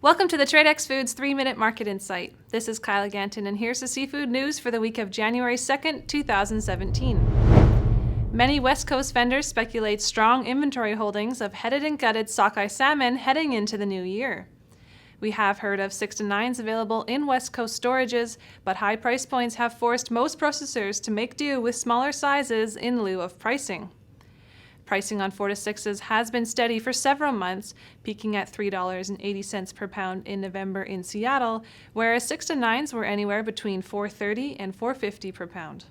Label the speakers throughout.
Speaker 1: Welcome to the Tradex Foods 3-Minute Market Insight. This is Kyla Ganton, and here's the seafood news for the week of January 2nd, 2017. Many West Coast vendors speculate strong inventory holdings of headed and gutted sockeye salmon heading into the new year. We have heard of 6 to 9s available in West Coast storages, but high price points have forced most processors to make do with smaller sizes in lieu of pricing. Pricing on 4 to 6s has been steady for several months, peaking at $3.80 per pound in November in Seattle, whereas 6 to 9s were anywhere between $4.30 and $4.50 per pound.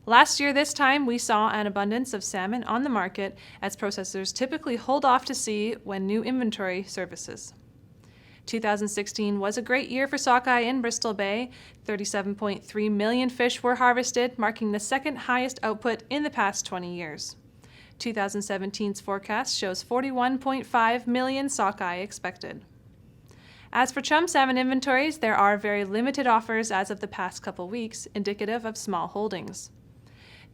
Speaker 1: Last year this time, we saw an abundance of salmon on the market as processors typically hold off to see when new inventory surfaces. 2016 was a great year for sockeye in Bristol Bay. 37.3 million fish were harvested, marking the second highest output in the past 20 years. 2017's forecast shows 41.5 million sockeye expected. As for chum salmon inventories, there are very limited offers as of the past couple weeks, indicative of small holdings.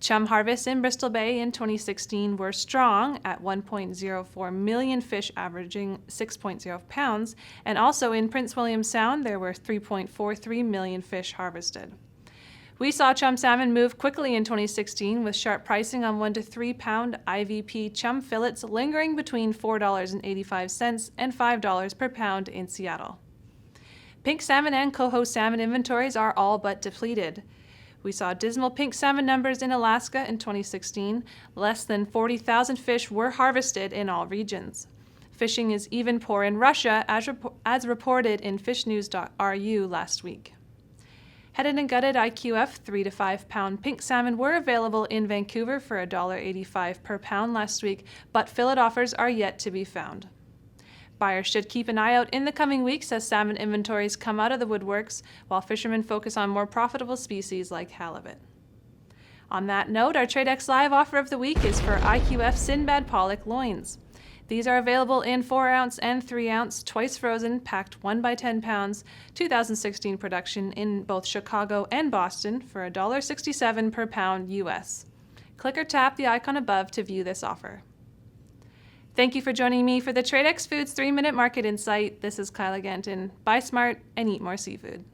Speaker 1: Chum harvests in Bristol Bay in 2016 were strong at 1.04 million fish, averaging 6.0 pounds, and also in Prince William Sound there were 3.43 million fish harvested. We saw chum salmon move quickly in 2016 with sharp pricing on 1 to 3 pound IVP chum fillets lingering between $4.85 and $5 per pound in Seattle. Pink salmon and coho salmon inventories are all but depleted. We saw dismal pink salmon numbers in Alaska in 2016. Less than 40,000 fish were harvested in all regions. Fishing is even poor in Russia, as reported in fishnews.ru last week. Headed and gutted IQF 3 to 5 pound pink salmon were available in Vancouver for $1.85 per pound last week, but fillet offers are yet to be found. Buyers should keep an eye out in the coming weeks as salmon inventories come out of the woodworks, while fishermen focus on more profitable species like halibut. On that note, our Tradex Live offer of the week is for IQF Sinbad Pollock loins. These are available in 4-ounce and 3-ounce, twice frozen, packed 1 by 10 pounds, 2016 production in both Chicago and Boston for $1.67 per pound US. Click or tap the icon above to view this offer. Thank you for joining me for the Tradex Foods 3-Minute Market Insight. This is Kyla Ganton. Buy smart and eat more seafood.